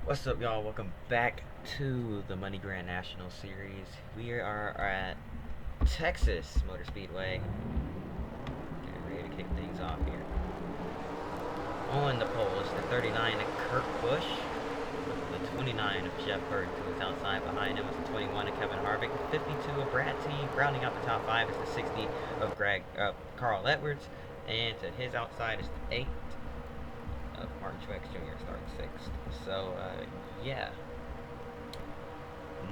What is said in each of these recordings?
What's up, y'all? Welcome back to the Money Grand National Series. We are at Texas Motor Speedway. Getting ready to kick things off here. On the pole is the 39 of Kurt Busch, the 29 of Jeff Burton, who is outside. Behind him is the 21 of Kevin Harvick, the 52 of Brad T. Rounding out the top 5 is the 60 of Carl Edwards, and to his outside is the 8 of Martin Truex Jr. starting 6th. So, yeah.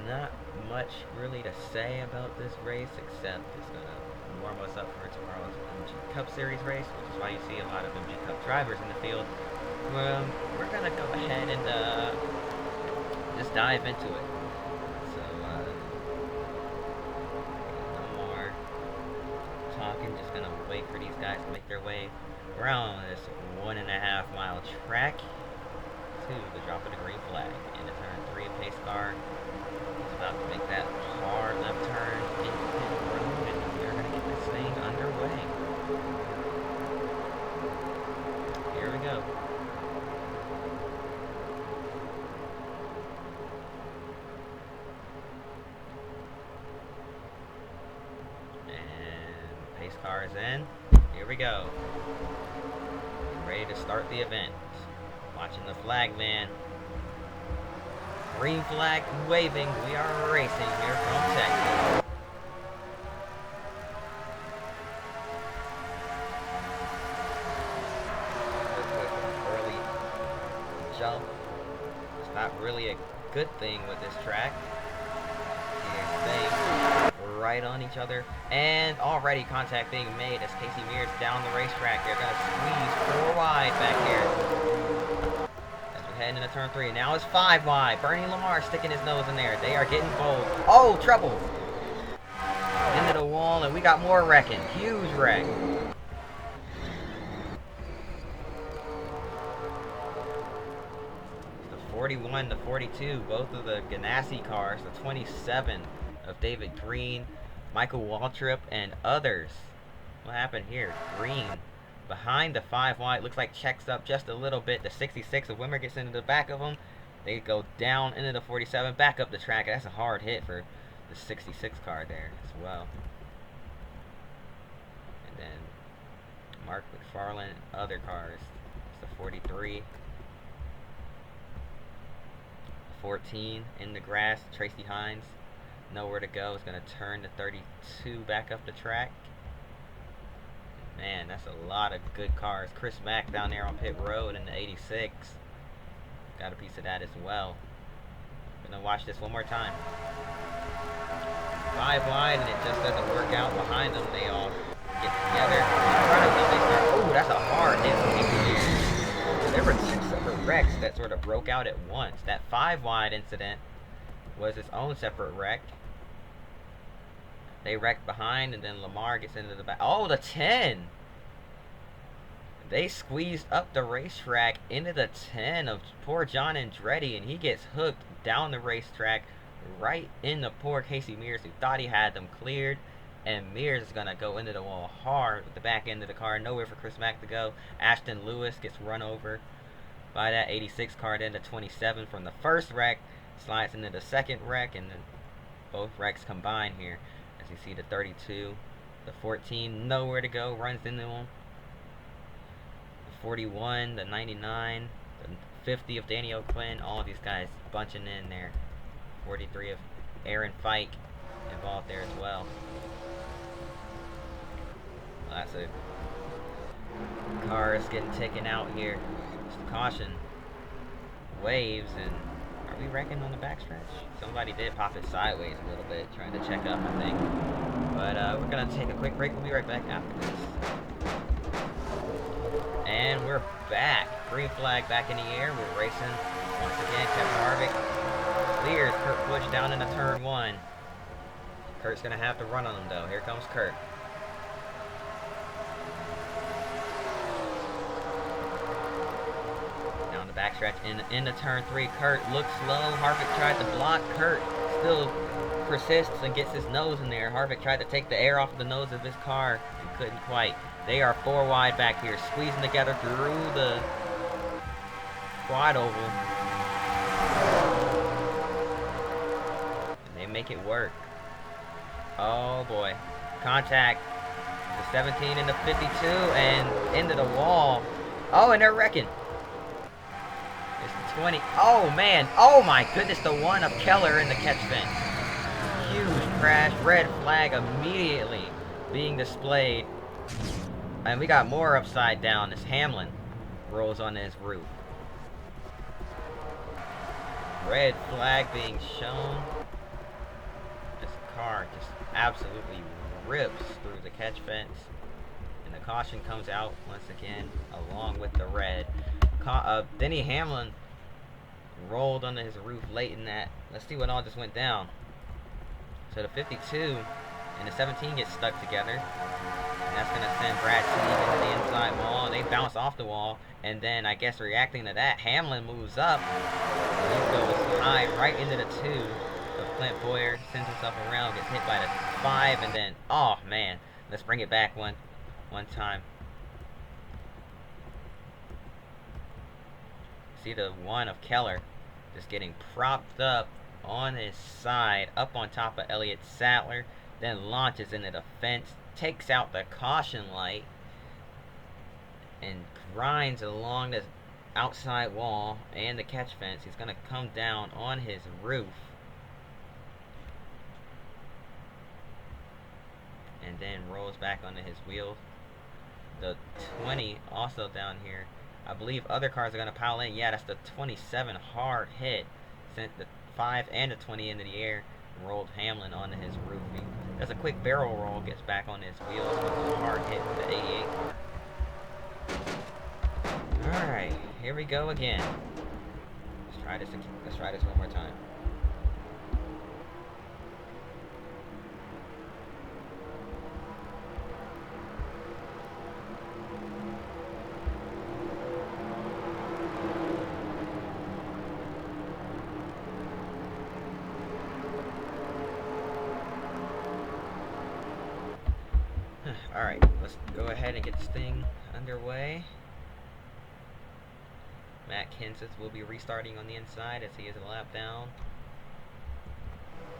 Not much really to say about this race, except it's going to warm us up for tomorrow's MG Cup Series race, which is why you see a lot of MG Cup drivers in the field. We're going to go ahead and just dive into it. So, no more talking, just going to wait for these guys to make their way around this 1.5 mile track to the drop of the green flag. Into turn 3, a pace car is about to make that hard left turn into pit road, and we're going to get this thing underway. Here we go. And pace car is in. Here we go. Ready to start the event. Watching the flag man. Green flag waving. We are racing here from Texas. Early jump. It's not really a good thing with this track. Right on each other, and already contact being made as Casey Mears down the racetrack. They're going to squeeze 4 wide back here as we're heading into turn 3. Now it's 5 wide. Bernie Lamar sticking his nose in there. They are getting bold. Oh, trouble! Into the wall, and we got more wrecking. Huge wreck. The 41 to 42, both of the Ganassi cars. The 27 of David Green, Michael Waltrip, and others. What happened here? Green behind the 5 wide. Looks like checks up just a little bit. The 66 of Wimmer gets into the back of them. They go down into the 47, back up the track. That's a hard hit for the 66 car there as well. And then Mark McFarland, other cars. It's the 43. 14 in the grass, Tracy Hines. Nowhere to go. Is going to turn the 32 back up the track. Man, that's a lot of good cars. Chris Mack down there on pit road in the 86. Got a piece of that as well. Gonna watch this one more time. 5 wide, and it just doesn't work out behind them. They all get together. In front of them, they start. Oh, that's a hard hit from here. There were 2 separate wrecks that sort of broke out at once. That 5 wide incident was its own separate wreck. They wrecked behind, and then Lamar gets into the back. Oh, the 10! They squeezed up the racetrack into the 10 of poor John Andretti, and he gets hooked down the racetrack right into poor Casey Mears, who thought he had them cleared. And Mears is going to go into the wall hard with the back end of the car. Nowhere for Chris Mack to go. Ashton Lewis gets run over by that 86 car. Then the 27 from the first wreck slides into the second wreck, and then both wrecks combine here. As you see the 32, the 14, nowhere to go, runs into them. The 41, the 99, the 50 of Danny O'Quinn, all of these guys bunching in there. 43 of Aaron Fike involved there as well. Lots of cars getting taken out here. Just caution. Waves, and are we wrecking on the backstretch? Somebody did pop it sideways a little bit, trying to check up, I think. But we're going to take a quick break. We'll be right back after this. And we're back. Green flag back in the air. We're racing once again. Kevin Harvick clears Kurt Busch down into turn 1. Kurt's going to have to run on him, though. Here comes Kurt. Backstretch into turn 3. Kurt looks slow. Harvick tried to block. Kurt still persists and gets his nose in there. Harvick tried to take the air off the nose of his car and couldn't quite. They are 4 wide back here, squeezing together through the quad oval. make it work. Oh boy. Contact. The 17 and the 52 and into the wall. Oh, and they're wrecking. It's the 20. Oh man. Oh my goodness. The one of Keller in the catch fence. Huge crash. Red flag immediately being displayed. And we got more upside down. This Hamlin rolls on his roof. Red flag being shown. This car just absolutely rips through the catch fence. And the caution comes out once again along with the red. Denny Hamlin rolled under his roof late in that. Let's see what all just went down. So the 52 and the 17 get stuck together. And that's going to send Brad Steve into the inside wall. And they bounce off the wall. And then, I guess, reacting to that, Hamlin moves up. He goes high right into the 2 of Clint Boyer. Sends himself around, gets hit by the 5. And then, oh, man. Let's bring it back one time. See the 1 of Keller just getting propped up on his side, up on top of Elliott Sattler. Then launches into the fence. Takes out the caution light and grinds along the outside wall and the catch fence. He's going to come down on his roof and then rolls back onto his wheels. The 20 also down here. I believe other cars are going to pile in. Yeah, that's the 27 hard hit. Sent the 5 and the 20 into the air. Rolled Hamlin onto his roof. He does a quick barrel roll, gets back on his wheels with a hard hit with the 88 car. Alright, here we go again. Let's try this one more time. Alright, let's go ahead and get this thing underway. Matt Kenseth will be restarting on the inside as he is a lap down.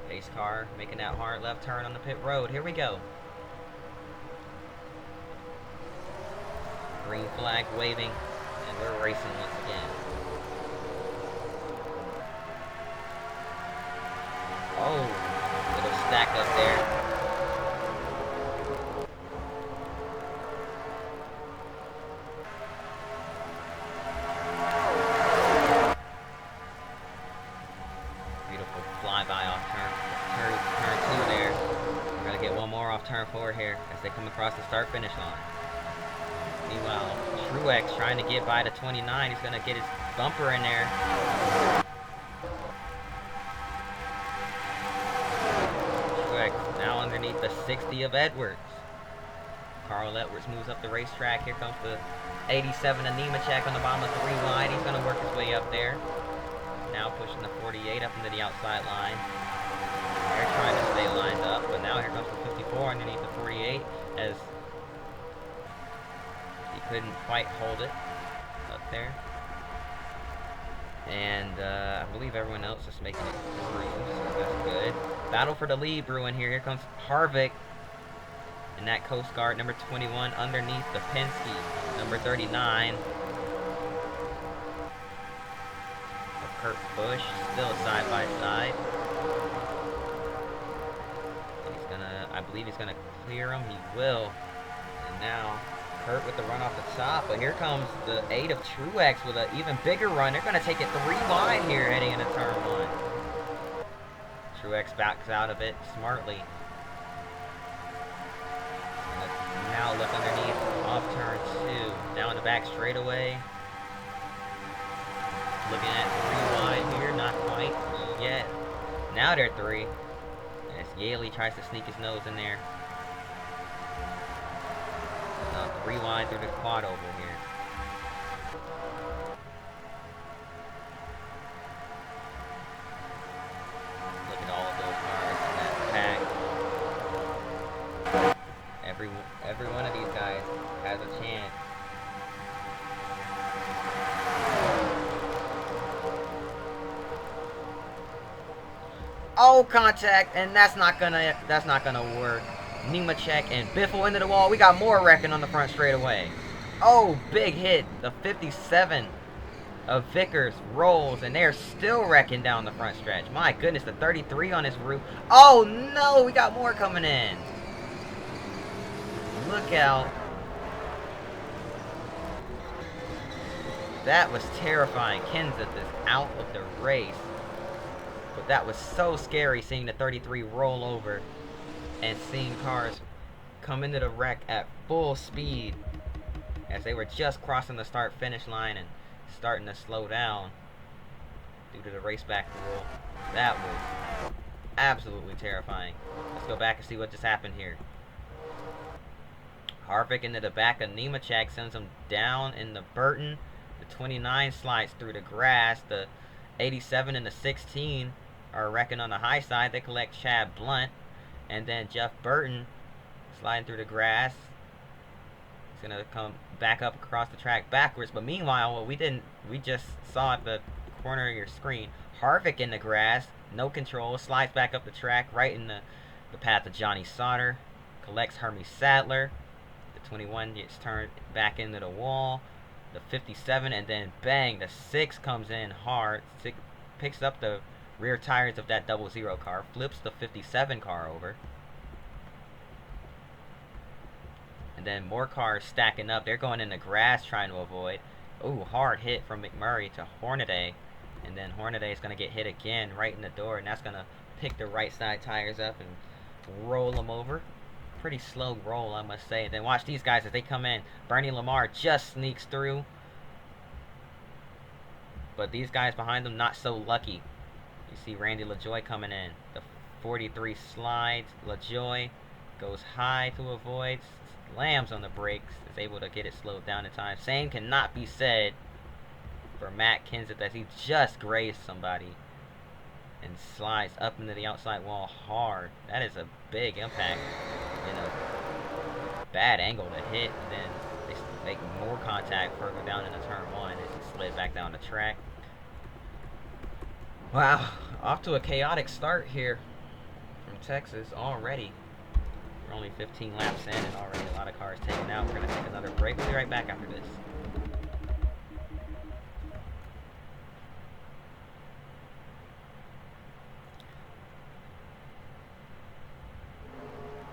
Pace car making that hard left turn on the pit road. Here we go. Green flag waving, and we're racing once again. Oh, little stack up there. Turn 4 here as they come across the start finish line. Meanwhile, Truex trying to get by the 29. He's going to get his bumper in there. Truex now underneath the 60 of Edwards. Carl Edwards moves up the racetrack. Here comes the 87 of Nemechek on the bottom of 3 wide. He's going to work his way up there. Now pushing the 48 up into the outside line. They're trying to stay lined up, but now here comes the 54 underneath the 48 as he couldn't quite hold it up there. And I believe everyone else is making it through, so that's good. Battle for the lead brewing here. Here comes Harvick in that Coast Guard, number 21, underneath the Penske, number 39. Kurt Busch still side by side. I believe he's gonna clear him. He will. And now Kurt with the run off the top. But here comes the 8 of Truex with an even bigger run. They're gonna take it 3 wide here heading into turn 1. Truex backs out of it smartly. Now look underneath off turn 2. Down the back straightaway. Looking at 3 wide here. Not quite yet. Now they're 3. As Yaley tries to sneak his nose in there. 3 wide through the quad oval here. Look at all of those cars in that pack. Every one of these guys has a chance. Oh, contact, and that's not gonna work. Nemechek and Biffle into the wall. We got more wrecking on the front straightaway. Oh, big hit. The 57 of Vickers rolls, and they're still wrecking down the front stretch. My goodness, the 33 on his roof. Oh no, we got more coming in. Look out. That was terrifying. Kenseth is out of the race. But that was so scary, seeing the 33 roll over and seeing cars come into the wreck at full speed as they were just crossing the start-finish line and starting to slow down due to the race back rule. That was absolutely terrifying. Let's go back and see what just happened here. Harvick into the back of Nemechek, sends him down in the Burton. The 29 slides through the grass. The 87 and the 16 are wrecking on the high side. They collect Chad Blunt. And then Jeff Burton sliding through the grass. He's going to come back up across the track backwards. But meanwhile, we just saw at the corner of your screen, Harvick in the grass, no control, slides back up the track right in the path of Johnny Sauter. Collects Hermie Sadler. The 21 gets turned back into the wall. The 57, and then bang, the 6 comes in hard. 6 picks up the rear tires of that 00 car, flips the 57 car over. And then more cars stacking up. They're going in the grass trying to avoid. Ooh, hard hit from McMurray to Hornaday. And then Hornaday is going to get hit again right in the door, and that's going to pick the right side tires up and roll them over. Pretty slow roll, I must say. Then watch these guys as they come in. Bernie Lamar just sneaks through. But these guys behind them not so lucky. You see Randy LaJoy coming in. The 43 slides. LaJoy goes high to avoid. Slams on the brakes. Is able to get it slowed down in time. Same cannot be said for Matt Kenseth as he just grazed somebody and slides up into the outside wall hard. That is a big impact and a bad angle to hit. And then they make more contact further down into turn 1 as he slid back down the track. Wow, off to a chaotic start here from Texas already. We're only 15 laps in and already a lot of cars taken out. We're going to take another break. We'll be right back after this.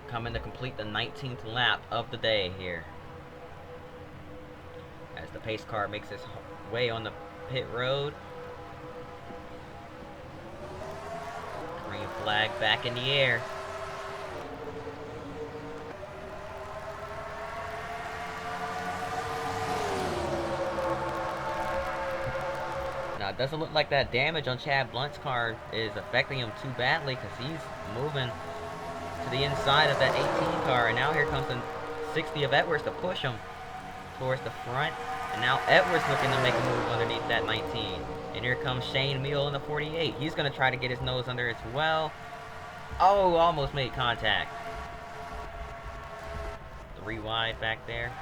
Coming to complete the 19th lap of the day here. As the pace car makes its way on the pit road. Green flag back in the air. Now it doesn't look like that damage on Chad Blunt's car is affecting him too badly because he's moving to the inside of that 18 car, and now here comes the 60 of Edwards to push him towards the front, and now Edwards looking to make a move underneath that 19, and here comes Shane Meal in the 48. He's going to try to get his nose under as well. Oh, almost made contact. 3 wide back there.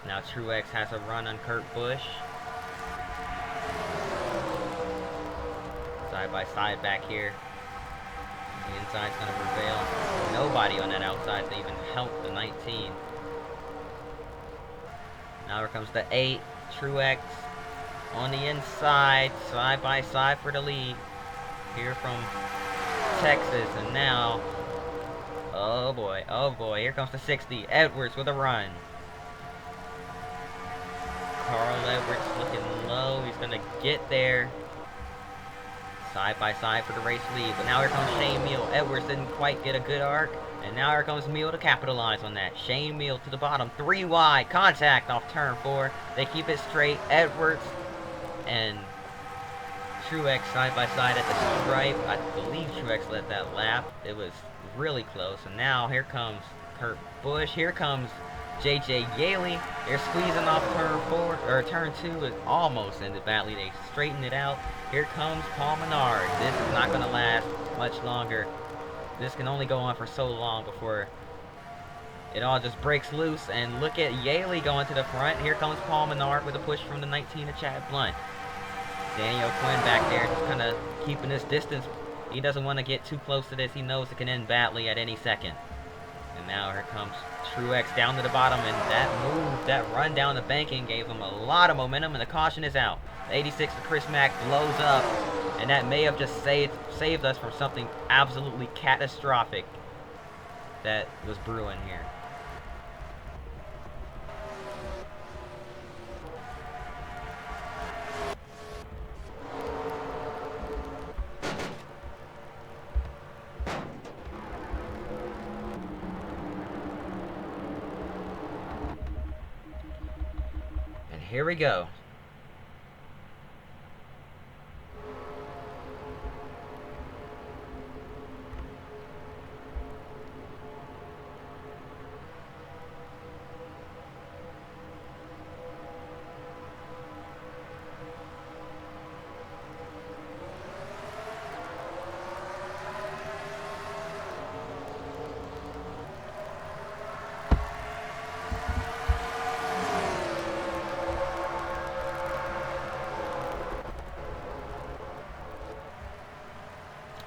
Now Truex has a run on Kurt Busch. Side by side back here. The inside's going to prevail. Nobody on that outside to even help the 19. Now here comes the 8. Truex on the inside. Side by side for the lead. Here from Texas. And now, oh boy, here comes the 60. Edwards with a run. Carl Edwards looking low. He's going to get there. Side by side for the race lead. But now here comes Shane Meal. Edwards didn't quite get a good arc. And now here comes Meal to capitalize on that. Shane Meal to the bottom. 3 wide. Contact off turn 4. They keep it straight. Edwards and Truex side by side at the stripe. I believe Truex led that lap. It was really close. And now here comes Kurt Busch. Here comes JJ Yaley. They're squeezing off turn 4, or turn 2 is almost ended badly. They straightened it out. Here comes Paul Menard. This is not going to last much longer. This can only go on for so long before it all just breaks loose. And look at Yaley going to the front. Here comes Paul Menard with a push from the 19 of Chad Blunt. Daniel Quinn back there just kind of keeping his distance. He doesn't want to get too close to this. He knows it can end badly at any second. And now here comes Truex down to the bottom, and that move, that run down the banking gave him a lot of momentum, and the caution is out. The 86 of Chris Mack blows up, and that may have just saved us from something absolutely catastrophic that was brewing here. And here we go.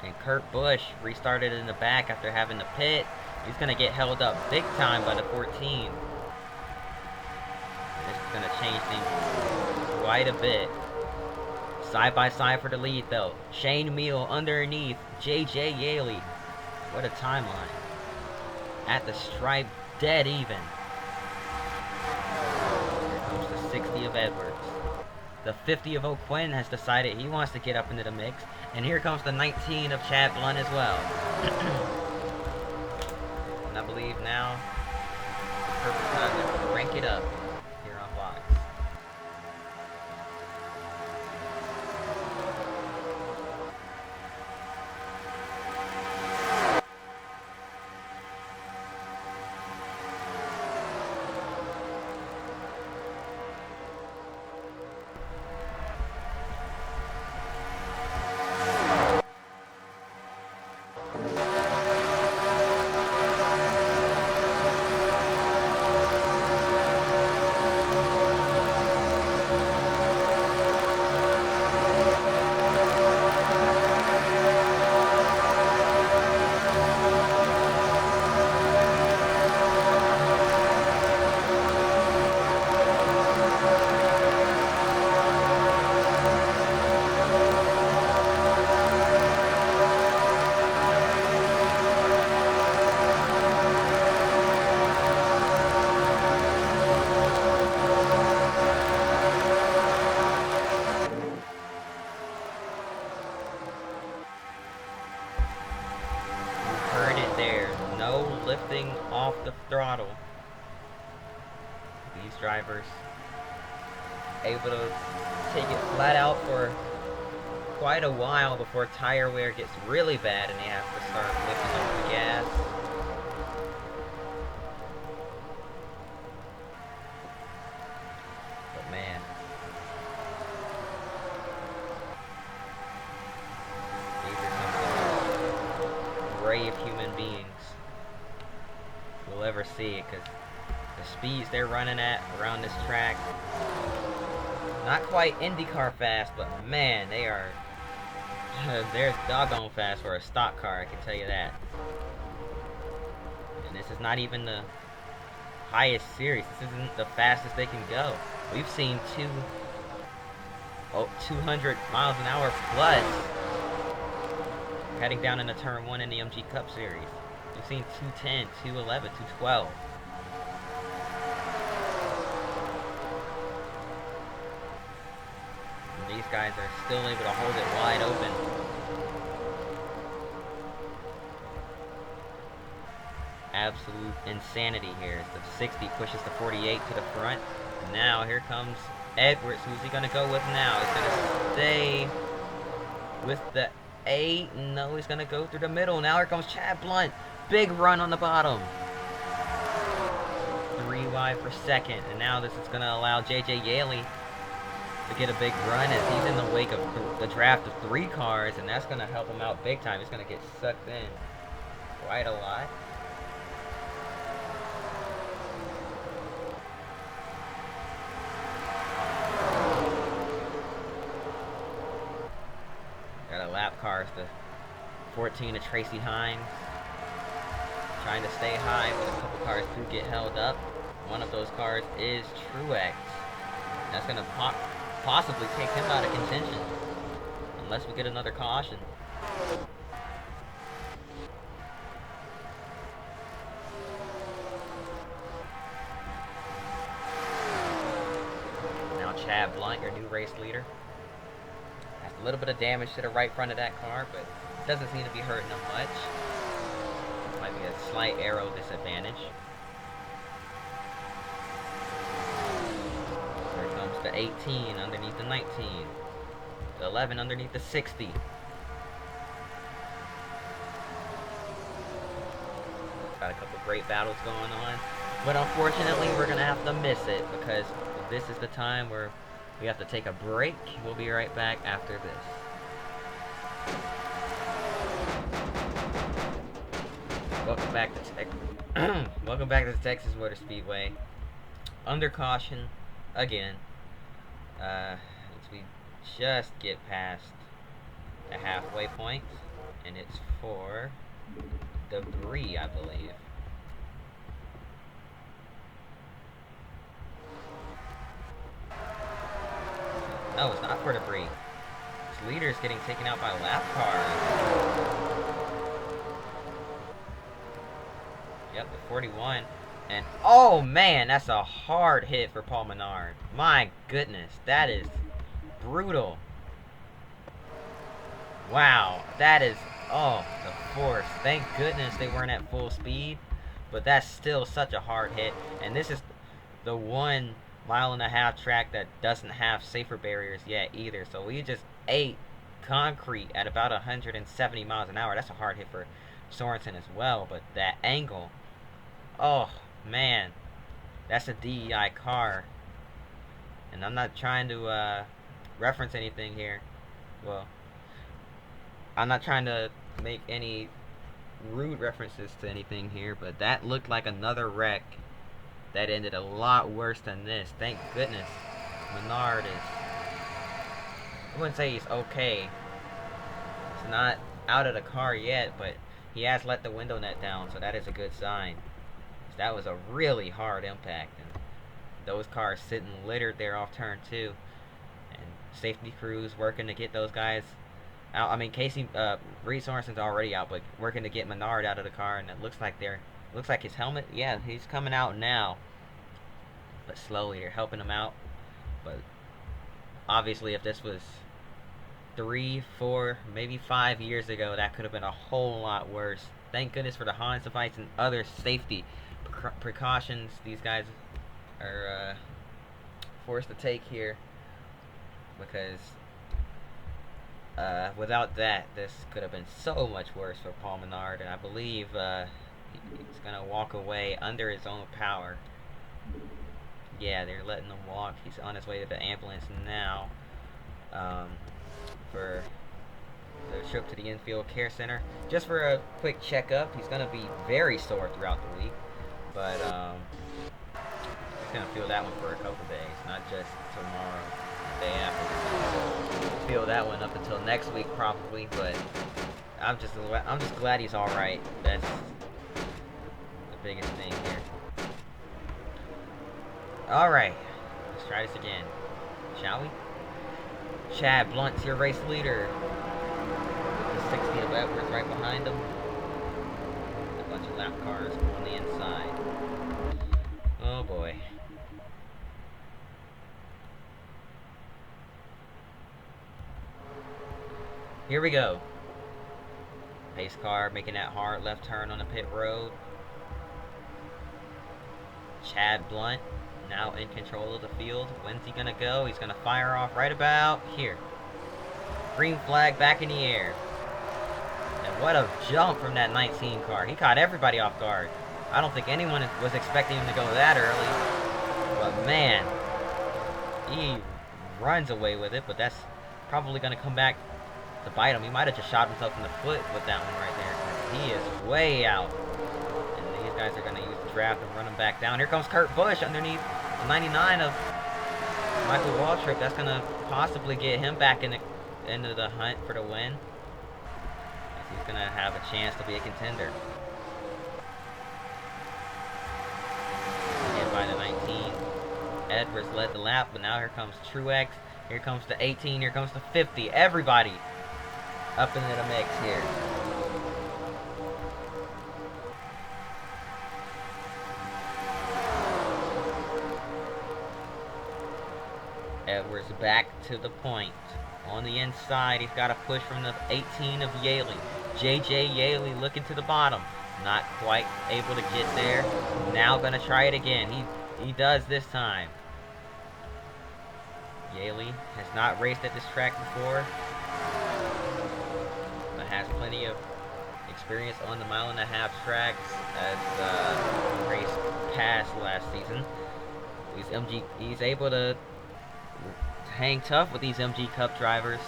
And Kurt Busch restarted in the back after having to pit. He's going to get held up big time by the 14. And this is going to change things quite a bit. Side by side for the lead, though. Shane Meal underneath J.J. Yaley. What a timeline. At the stripe, dead even. Here comes the 60 of Edwards. The 50 of O'Quinn has decided he wants to get up into the mix. And here comes the 19 of Chad Blunt as well. And I believe now, the perfect time to crank it up here on Fox. Lifting off the throttle. These drivers able to take it flat out for quite a while before tire wear gets really bad and they have to start lifting off the gas. But man, these are some of the most brave human beings we'll ever see, because the speeds they're running at around this track, not quite IndyCar fast, but man, they are they're doggone fast for a stock car, I can tell you that. And this is not even the highest series. This isn't the fastest they can go. We've seen 200 miles an hour plus heading down into turn 1 in the MG Cup series. We've seen 210, 211, 212. And these guys are still able to hold it wide open. Absolute insanity here. The 60 pushes the 48 to the front. Now here comes Edwards. Who's he going to go with now? He's going to stay with the 8. No, he's going to go through the middle. Now here comes Chad Blunt. Big run on the bottom. 3 wide for second. And now this is going to allow J.J. Yaley to get a big run as he's in the wake of the draft of 3 cars. And that's going to help him out big time. He's going to get sucked in quite a lot. cars. The 14 of Tracy Hines. Trying to stay high, but a couple cars do get held up. One of those cars is Truex. That's going to possibly take him out of contention. Unless we get another caution. Now Chad Blunt, your new race leader. Has a little bit of damage to the right front of that car, but doesn't seem to be hurting him much. Might be a slight aero disadvantage. Here comes the 18 underneath the 19. The 11 underneath the 60. Got a couple great battles going on. But unfortunately, we're going to have to miss it because this is the time where we have to take a break. We'll be right back after this. Welcome back to Welcome back to the Texas Motor Speedway. Under caution again. We just get past the halfway point, and it's for debris, I believe. No, it's not for debris. This leader is getting taken out by lap cars. Yep, the 41. And, oh man, that's a hard hit for Paul Menard. My goodness, that is brutal. Wow, that is, oh, the force. Thank goodness they weren't at full speed. But that's still such a hard hit. And this is the 1.5 mile track that doesn't have safer barriers yet either. So we just ate concrete at about 170 miles an hour. That's a hard hit for Sorensen as well. But that angle, oh man, that's a DEI car. And I'm not trying to reference anything here. Well, I'm not trying to make any rude references to anything here, but that looked like another wreck that ended a lot worse than this. Thank goodness Menard is, I wouldn't say he's okay. He's not out of the car yet, but he has let the window net down, so that is a good sign. That was a really hard impact, and those cars sitting littered there off turn 2, and safety crews working to get those guys out. I mean, Reed Sorensen's already out, but working to get Menard out of the car, and it looks like his helmet, yeah, he's coming out now, but slowly they're helping him out. But obviously, if this was 3, 4, maybe 5 years ago, that could have been a whole lot worse. Thank goodness for the Hans device and other safety precautions these guys are forced to take here, because without that, this could have been so much worse for Paul Menard, and I believe he's gonna walk away under his own power. Yeah, they're letting him walk. He's on his way to the ambulance now for the trip to the infield care center, just for a quick checkup. He's gonna be very sore throughout the week, but he's gonna feel that one for a couple days, not just tomorrow, the day after. Feel that one up until next week probably, but I'm just glad he's all right. That's the biggest thing here. All right, let's try this again, shall we? Chad Blunt's your race leader. The 60 of Edwards right behind him. A bunch of lap cars on the inside. Oh boy. Here we go. Pace car making that hard left turn on the pit road. Chad Blunt now in control of the field. When's he gonna go? He's gonna fire off right about here. Green flag back in the air. And what a jump from that 19 car. He caught everybody off guard. I don't think anyone was expecting him to go that early. But man, he runs away with it, but that's probably gonna come back to bite him. He might have just shot himself in the foot with that one right there. He is way out. And these guys are gonna use the draft and run him back down. Here comes Kurt Busch underneath the 99 of Michael Waltrip. That's gonna possibly get him back into the hunt for the win. he's going to have a chance to be a contender. Again by the 19. Edwards led the lap, but now here comes Truex. Here comes the 18. Here comes the 50. Everybody up into the mix here. Edwards back to the point. On the inside, he's got a push from the 18 of Yaley. JJ Yaley looking to the bottom. Not quite able to get there. Now gonna try it again. He does this time. Yaley has not raced at this track before, but has plenty of experience on the mile-and-a-half tracks as raced past last season. He's able to hang tough with these MG Cup drivers.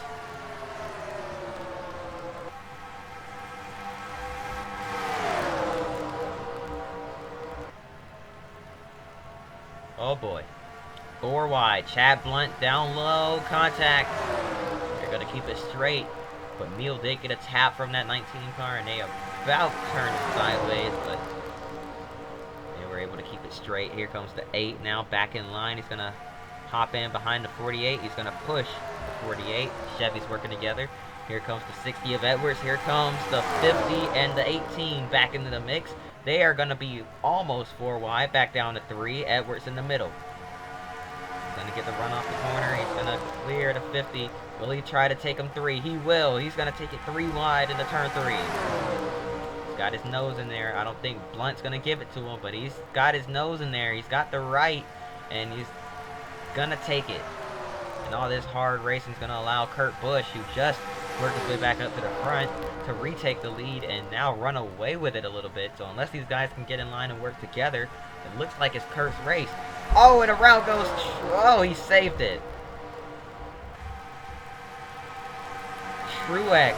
Oh boy. 4 wide. Chad Blunt down low. Contact. They're going to keep it straight. But Neal did get a tap from that 19 car, and they about turned sideways, but they were able to keep it straight. Here comes the 8 now back in line. He's going to hop in behind the 48. He's going to push the 48. Chevy's working together. Here comes the 60 of Edwards. Here comes the 50 and the 18 back into the mix. They are going to be almost 4 wide, back down to 3. Edwards in the middle. He's going to get the run off the corner. He's going to clear the 50. Will he try to take him 3? He will. He's going to take it 3 wide into turn 3. He's got his nose in there. I don't think Blunt's going to give it to him, but he's got his nose in there. He's got the right, and he's going to take it. And all this hard racing is going to allow Kurt Busch, who just worked his way back up to the front, to retake the lead and now run away with it a little bit. So unless these guys can get in line and work together, it looks like it's Kurt's race. Oh, and around goes... Oh, he saved it. Truex.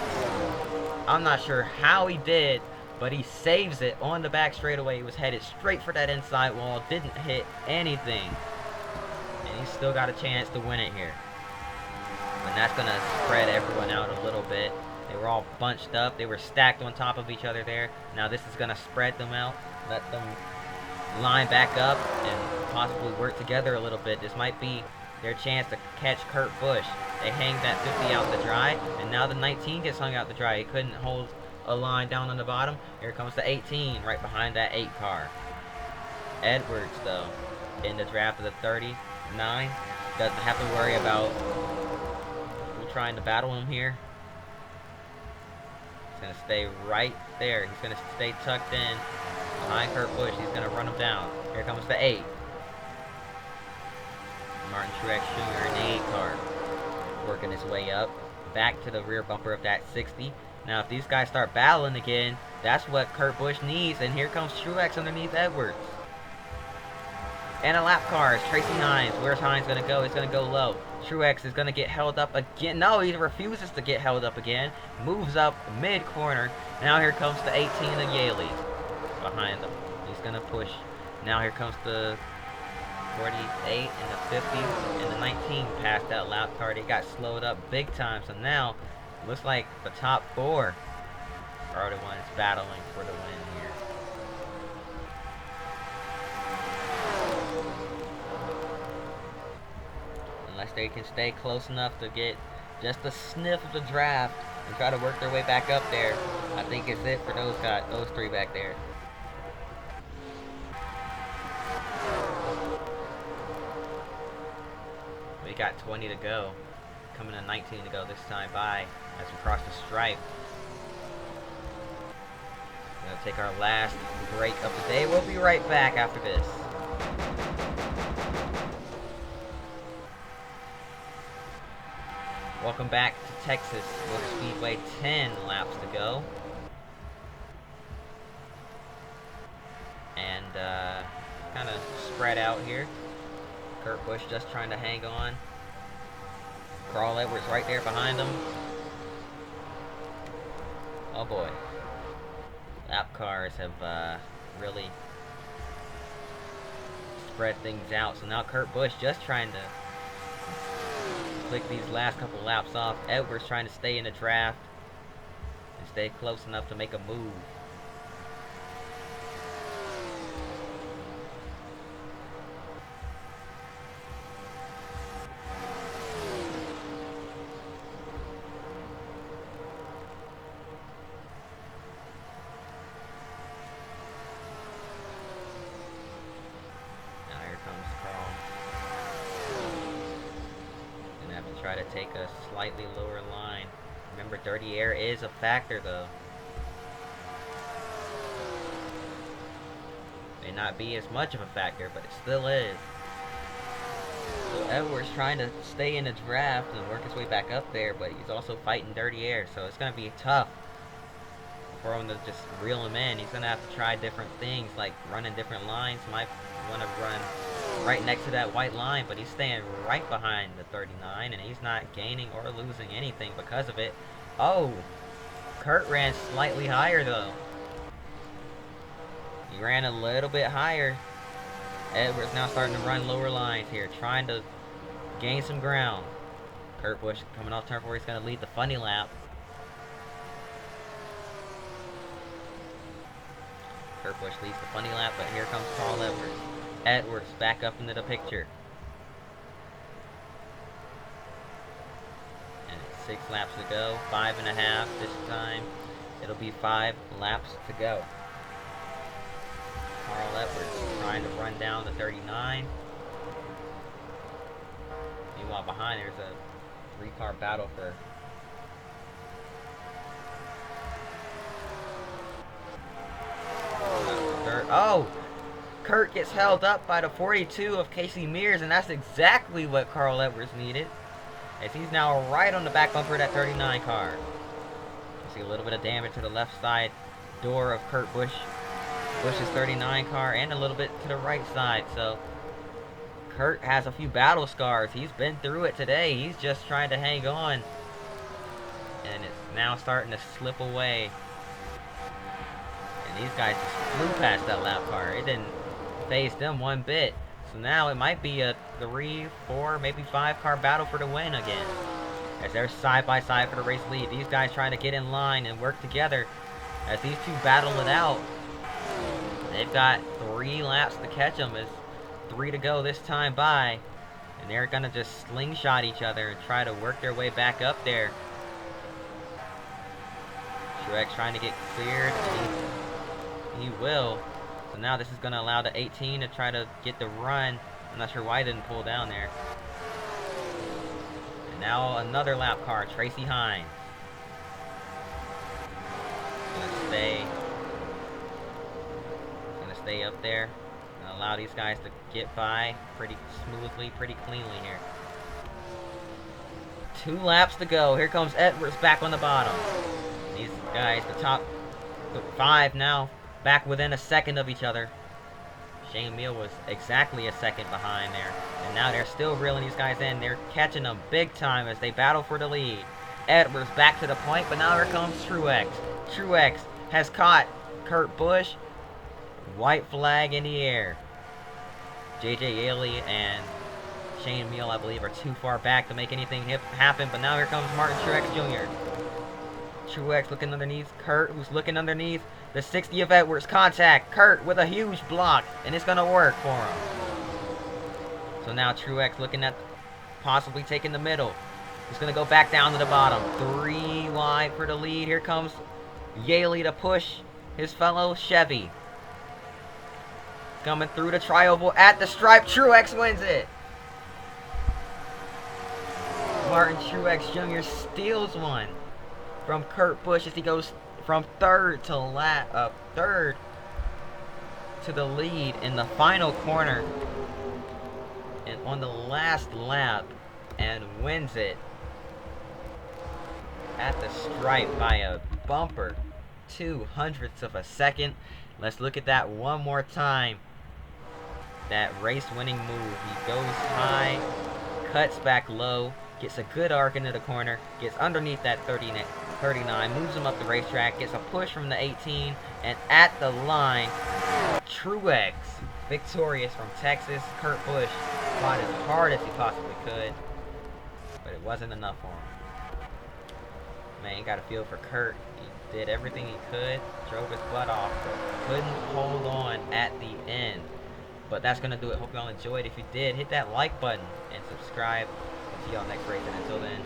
I'm not sure how he did, but he saves it on the back straightaway. He was headed straight for that inside wall. Didn't hit anything. And he's still got a chance to win it here. And that's going to spread everyone out a little bit. They were all bunched up. They were stacked on top of each other there. Now this is going to spread them out. Let them line back up and possibly work together a little bit. This might be their chance to catch Kurt Busch. They hang that 50 out to dry, and now the 19 gets hung out to dry. He couldn't hold a line down on the bottom. Here comes the 18 right behind that 8 car. Edwards, though, in the draft of the 39, doesn't have to worry about trying to battle him here. He's going to stay right there. He's going to stay tucked in behind Kurt Busch. He's going to run him down. Here comes the 8. Martin Truex Jr. in the 8 car. Working his way up. Back to the rear bumper of that 60. Now, if these guys start battling again, that's what Kurt Busch needs. And here comes Truex underneath Edwards. And a lap car is Tracy Hines. Where's Hines going to go? He's going to go low. Truex is going to get held up again. No, he refuses to get held up again. Moves up mid-corner. Now here comes the 18 of Yaley behind him. He's going to push. Now here comes the 48 and the 50 and the 19 past that lap car. They got slowed up big time. So now, it looks like the top 4 are the ones battling for the win here. Unless they can stay close enough to get just a sniff of the draft and try to work their way back up there, I think it's it for those guys, those 3 back there. We got 20 to go. Coming to 19 to go this time by as we cross the stripe. We're going to take our last break of the day. We'll be right back after this. Welcome back to Texas Motor Speedway. 10 laps to go. And kind of spread out here. Kurt Busch just trying to hang on. Carl Edwards right there behind him. Oh boy. Lap cars have really spread things out. So now Kurt Busch just trying to click these last couple laps off. Edwards trying to stay in the draft. It's stay close enough to make a move. Try to take a slightly lower line. Remember, dirty air is a factor though. May not be as much of a factor, but it still is. So Edwards trying to stay in the draft and work his way back up there, but he's also fighting dirty air, so it's going to be tough for him to just reel him in. He's going to have to try different things, like running different lines. Might want to run right next to that white line, but he's staying right behind the 39, and he's not gaining or losing anything because of it. Oh, Kurt ran slightly higher though. He ran a little bit higher. Edwards now starting to run lower lines here, trying to gain some ground. Kurt Busch coming off turn 4, he's going to lead the funny lap. Kurt Busch leads the funny lap, but here comes Carl Edwards. Edwards back up into the picture. And it's 6 laps to go. 5.5 this time. It'll be 5 laps to go. Carl Edwards trying to run down the 39. Meanwhile, behind there's a 3-car battle for third. Oh! Kurt gets held up by the 42 of Casey Mears, and that's exactly what Carl Edwards needed, as he's now right on the back bumper of that 39 car. You see a little bit of damage to the left side door of Kurt Busch's 39 car, and a little bit to the right side. So Kurt has a few battle scars. He's been through it today. He's just trying to hang on, and it's now starting to slip away. And these guys just flew past that lap car. It didn't phase them one bit. So now it might be a 3, 4, maybe 5 car battle for the win again, as they're side by side for the race lead. These guys trying to get in line and work together as these two battle it out. They've got 3 laps to catch them, as 3 to go this time by, and they're gonna just slingshot each other and try to work their way back up there. Truex trying to get cleared, and he will. So now this is going to allow the 18 to try to get the run. I'm not sure why he didn't pull down there. And now another lap car, Tracy Hines. Gonna stay up there and allow these guys to get by pretty smoothly, pretty cleanly here. 2 laps to go. Here comes Edwards back on the bottom. These guys, the top 5 now, back within a second of each other. Shane Meal was exactly a second behind there. And now they're still reeling these guys in. They're catching them big time as they battle for the lead. Edwards back to the point, but now here comes Truex. Truex has caught Kurt Busch. White flag in the air. J.J. Yaley and Shane Meal, I believe, are too far back to make anything happen. But now here comes Martin Truex Jr. Truex looking underneath Kurt, who's looking underneath the 60 of Edwards. Contact. Kurt with a huge block, and it's going to work for him. So now Truex looking at possibly taking the middle. He's going to go back down to the bottom. 3 wide for the lead. Here comes Yaley to push his fellow Chevy. Coming through the tri-oval at the stripe. Truex wins it. Martin Truex Jr. steals one from Kurt Busch as he goes from third to the lead in the final corner and on the last lap, and wins it at the stripe by a bumper 0.02 of a second. Let's look at that one more time. That race winning move. He goes high, cuts back low, gets a good arc into the corner, gets underneath that 39, moves him up the racetrack, gets a push from the 18, and at the line, Truex, victorious from Texas. Kurt Busch fought as hard as he possibly could, but it wasn't enough for him. Man, you got a feel for Kurt. He did everything he could, drove his butt off, but couldn't hold on at the end. But that's going to do it. Hope y'all enjoyed. If you did, hit that like button and subscribe. I'll see y'all next race. And until then,